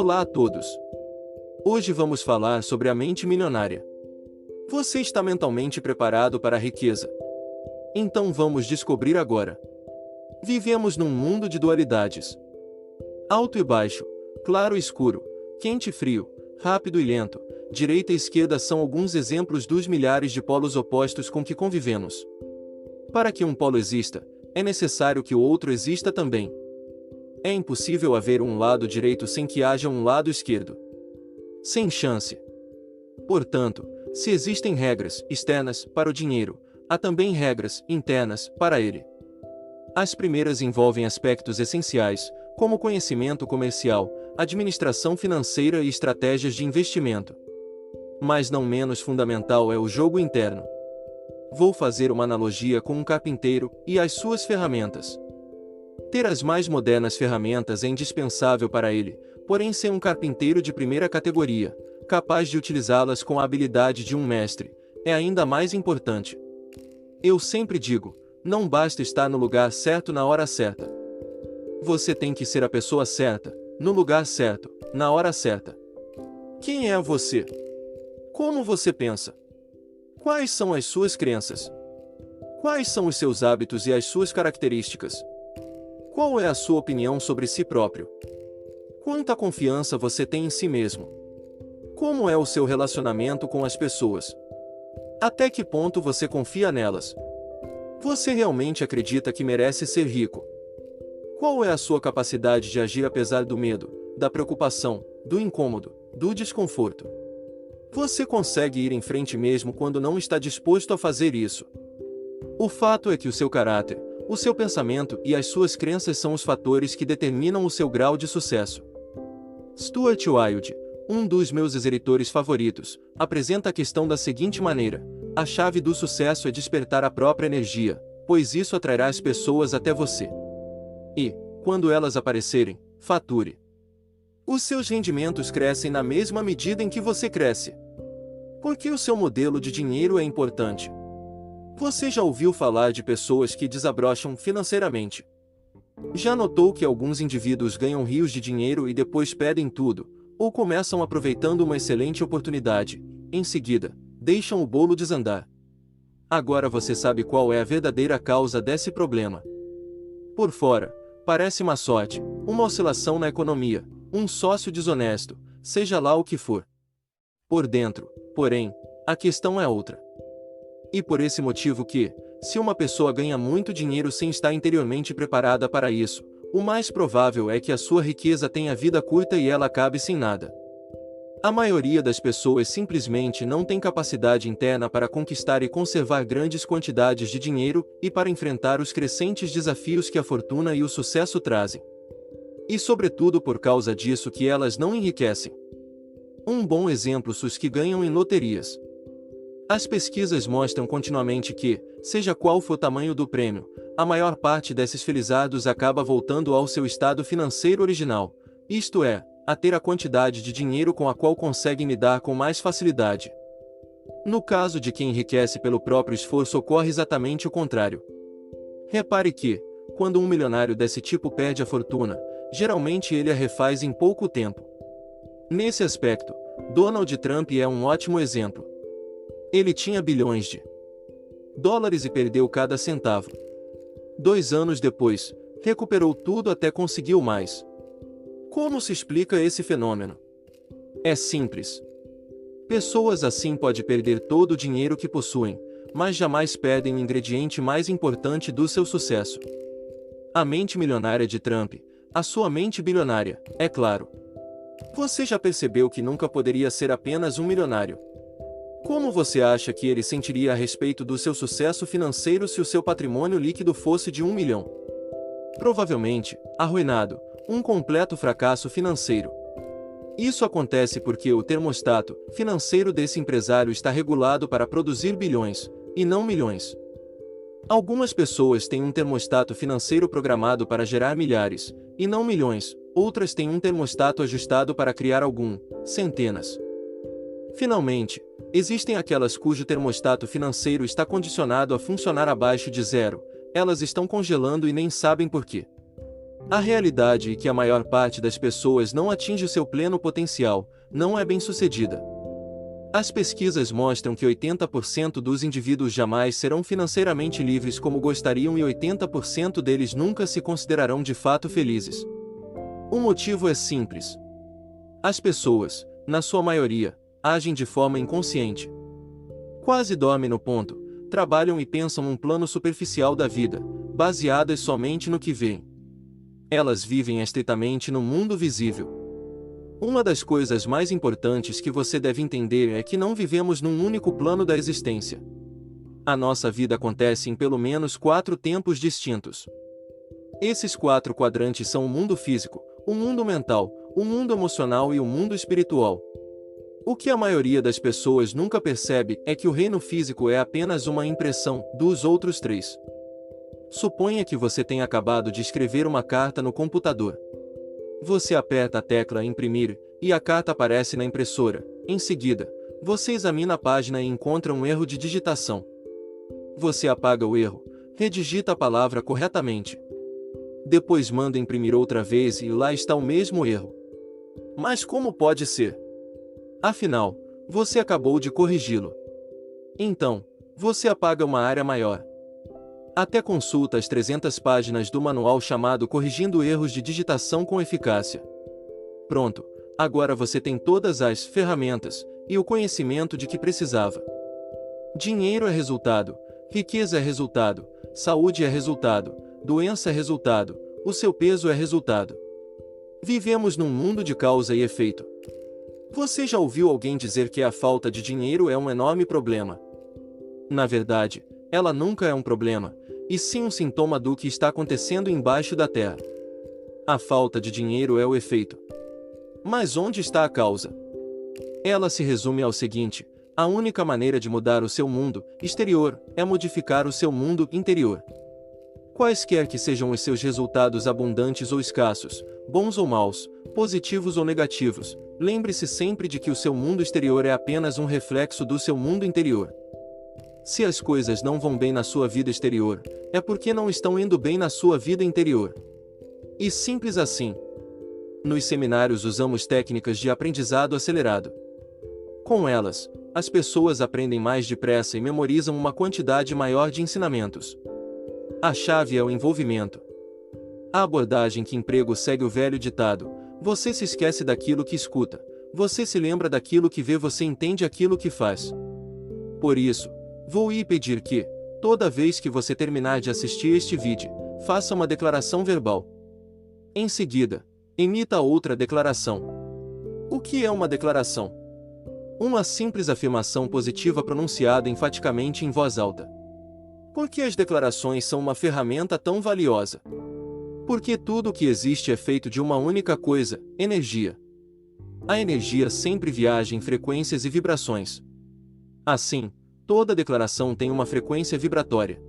Olá a todos! Hoje vamos falar sobre a mente milionária. Você está mentalmente preparado para a riqueza? Então vamos descobrir agora. Vivemos num mundo de dualidades. Alto e baixo, claro e escuro, quente e frio, rápido e lento, direita e esquerda são alguns exemplos dos milhares de polos opostos com que convivemos. Para que um polo exista, é necessário que o outro exista também. É impossível haver um lado direito sem que haja um lado esquerdo. Sem chance. Portanto, se existem regras externas para o dinheiro, há também regras internas para ele. As primeiras envolvem aspectos essenciais, como conhecimento comercial, administração financeira e estratégias de investimento. Mas não menos fundamental é o jogo interno. Vou fazer uma analogia com um carpinteiro e as suas ferramentas. Ter as mais modernas ferramentas é indispensável para ele, porém ser um carpinteiro de primeira categoria, capaz de utilizá-las com a habilidade de um mestre, é ainda mais importante. Eu sempre digo, não basta estar no lugar certo na hora certa. Você tem que ser a pessoa certa, no lugar certo, na hora certa. Quem é você? Como você pensa? Quais são as suas crenças? Quais são os seus hábitos e as suas características? Qual é a sua opinião sobre si próprio? Quanta confiança você tem em si mesmo? Como é o seu relacionamento com as pessoas? Até que ponto você confia nelas? Você realmente acredita que merece ser rico? Qual é a sua capacidade de agir apesar do medo, da preocupação, do incômodo, do desconforto? Você consegue ir em frente mesmo quando não está disposto a fazer isso? O fato é que o seu caráter, o seu pensamento e as suas crenças são os fatores que determinam o seu grau de sucesso. Stuart Wilde, um dos meus escritores favoritos, apresenta a questão da seguinte maneira: a chave do sucesso é despertar a própria energia, pois isso atrairá as pessoas até você. E, quando elas aparecerem, fature. Os seus rendimentos crescem na mesma medida em que você cresce. Porque o seu modelo de dinheiro é importante. Você já ouviu falar de pessoas que desabrocham financeiramente? Já notou que alguns indivíduos ganham rios de dinheiro e depois perdem tudo, ou começam aproveitando uma excelente oportunidade, em seguida, deixam o bolo desandar? Agora você sabe qual é a verdadeira causa desse problema. Por fora, parece má sorte, uma oscilação na economia, um sócio desonesto, seja lá o que for. Por dentro, porém, a questão é outra. E por esse motivo que, se uma pessoa ganha muito dinheiro sem estar interiormente preparada para isso, o mais provável é que a sua riqueza tenha vida curta e ela acabe sem nada. A maioria das pessoas simplesmente não tem capacidade interna para conquistar e conservar grandes quantidades de dinheiro e para enfrentar os crescentes desafios que a fortuna e o sucesso trazem. E sobretudo por causa disso que elas não enriquecem. Um bom exemplo são os que ganham em loterias. As pesquisas mostram continuamente que, seja qual for o tamanho do prêmio, a maior parte desses felizardos acaba voltando ao seu estado financeiro original, isto é, a ter a quantidade de dinheiro com a qual conseguem lidar com mais facilidade. No caso de quem enriquece pelo próprio esforço ocorre exatamente o contrário. Repare que, quando um milionário desse tipo perde a fortuna, geralmente ele a refaz em pouco tempo. Nesse aspecto, Donald Trump é um ótimo exemplo. Ele tinha bilhões de dólares e perdeu cada centavo. 2 anos depois, recuperou tudo até conseguiu mais. Como se explica esse fenômeno? É simples. Pessoas assim podem perder todo o dinheiro que possuem, mas jamais perdem o ingrediente mais importante do seu sucesso. A mente milionária de Trump, a sua mente bilionária, é claro. Você já percebeu que nunca poderia ser apenas um milionário? Como você acha que ele sentiria a respeito do seu sucesso financeiro se o seu patrimônio líquido fosse de 1 milhão? Provavelmente, arruinado, um completo fracasso financeiro. Isso acontece porque o termostato financeiro desse empresário está regulado para produzir bilhões, e não milhões. Algumas pessoas têm um termostato financeiro programado para gerar milhares, e não milhões, outras têm um termostato ajustado para criar centenas. Finalmente, existem aquelas cujo termostato financeiro está condicionado a funcionar abaixo de zero, elas estão congelando e nem sabem por quê. A realidade é que a maior parte das pessoas não atinge o seu pleno potencial, não é bem-sucedida. As pesquisas mostram que 80% dos indivíduos jamais serão financeiramente livres como gostariam e 80% deles nunca se considerarão de fato felizes. O motivo é simples. As pessoas, na sua maioria, agem de forma inconsciente. Quase dormem no ponto, trabalham e pensam num plano superficial da vida, baseadas somente no que veem. Elas vivem estritamente no mundo visível. Uma das coisas mais importantes que você deve entender é que não vivemos num único plano da existência. A nossa vida acontece em pelo menos 4 tempos distintos. Esses 4 quadrantes são o mundo físico, o mundo mental, o mundo emocional e o mundo espiritual. O que a maioria das pessoas nunca percebe é que o reino físico é apenas uma impressão dos outros 3. Suponha que você tenha acabado de escrever uma carta no computador. Você aperta a tecla Imprimir, e a carta aparece na impressora. Em seguida, você examina a página e encontra um erro de digitação. Você apaga o erro, redigita a palavra corretamente. Depois manda imprimir outra vez e lá está o mesmo erro. Mas como pode ser? Afinal, você acabou de corrigi-lo. Então, você apaga uma área maior. Até consulta as 300 páginas do manual chamado Corrigindo Erros de Digitação com Eficácia. Pronto, agora você tem todas as ferramentas e o conhecimento de que precisava. Dinheiro é resultado, riqueza é resultado, saúde é resultado, doença é resultado, o seu peso é resultado. Vivemos num mundo de causa e efeito. Você já ouviu alguém dizer que a falta de dinheiro é um enorme problema? Na verdade, ela nunca é um problema, e sim um sintoma do que está acontecendo embaixo da terra. A falta de dinheiro é o efeito. Mas onde está a causa? Ela se resume ao seguinte: a única maneira de mudar o seu mundo exterior é modificar o seu mundo interior. Quaisquer que sejam os seus resultados abundantes ou escassos, bons ou maus, positivos ou negativos, lembre-se sempre de que o seu mundo exterior é apenas um reflexo do seu mundo interior. Se as coisas não vão bem na sua vida exterior, é porque não estão indo bem na sua vida interior. E simples assim. Nos seminários usamos técnicas de aprendizado acelerado. Com elas, as pessoas aprendem mais depressa e memorizam uma quantidade maior de ensinamentos. A chave é o envolvimento. A abordagem que emprego segue o velho ditado: você se esquece daquilo que escuta, você se lembra daquilo que vê, você entende aquilo que faz. Por isso, vou lhe pedir que, toda vez que você terminar de assistir este vídeo, faça uma declaração verbal. Em seguida, emita outra declaração. O que é uma declaração? Uma simples afirmação positiva pronunciada enfaticamente em voz alta. Por que as declarações são uma ferramenta tão valiosa? Porque tudo o que existe é feito de uma única coisa: energia. A energia sempre viaja em frequências e vibrações. Assim, toda declaração tem uma frequência vibratória.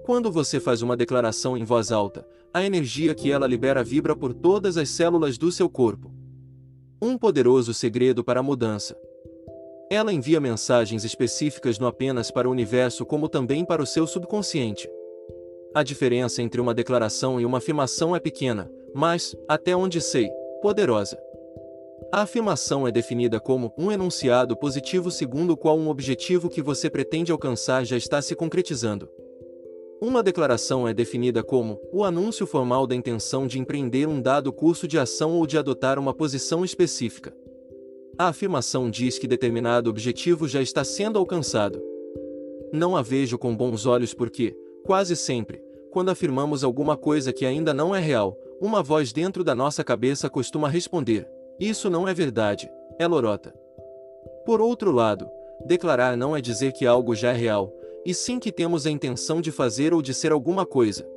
Quando você faz uma declaração em voz alta, a energia que ela libera vibra por todas as células do seu corpo. Um poderoso segredo para a mudança. Ela envia mensagens específicas não apenas para o universo como também para o seu subconsciente. A diferença entre uma declaração e uma afirmação é pequena, mas, até onde sei, poderosa. A afirmação é definida como um enunciado positivo segundo o qual um objetivo que você pretende alcançar já está se concretizando. Uma declaração é definida como o anúncio formal da intenção de empreender um dado curso de ação ou de adotar uma posição específica. A afirmação diz que determinado objetivo já está sendo alcançado. Não a vejo com bons olhos porque, quase sempre, quando afirmamos alguma coisa que ainda não é real, uma voz dentro da nossa cabeça costuma responder: isso não é verdade, é lorota. Por outro lado, declarar não é dizer que algo já é real, e sim que temos a intenção de fazer ou de ser alguma coisa.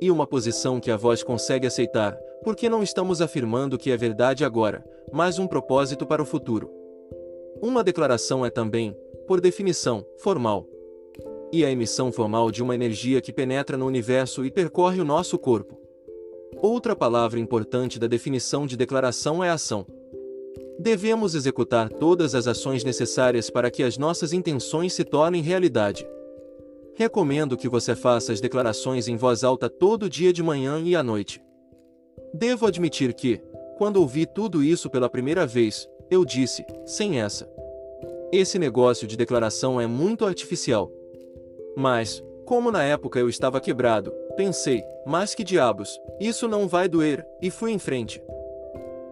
E uma posição que a voz consegue aceitar, porque não estamos afirmando que é verdade agora, mas um propósito para o futuro. Uma declaração é também, por definição, formal. E a emissão formal de uma energia que penetra no universo e percorre o nosso corpo. Outra palavra importante da definição de declaração é ação. Devemos executar todas as ações necessárias para que as nossas intenções se tornem realidade. Recomendo que você faça as declarações em voz alta todo dia de manhã e à noite. Devo admitir que, quando ouvi tudo isso pela primeira vez, eu disse, sem essa. Esse negócio de declaração é muito artificial. Mas, como na época eu estava quebrado, pensei, mas que diabos, isso não vai doer, e fui em frente.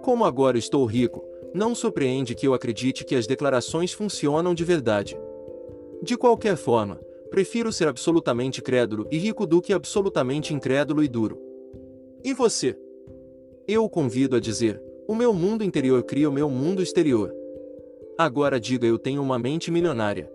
Como agora estou rico, não surpreende que eu acredite que as declarações funcionam de verdade. De qualquer forma, prefiro ser absolutamente crédulo e rico do que absolutamente incrédulo e duro. E você? Eu o convido a dizer, o meu mundo interior cria o meu mundo exterior. Agora diga eu tenho uma mente milionária.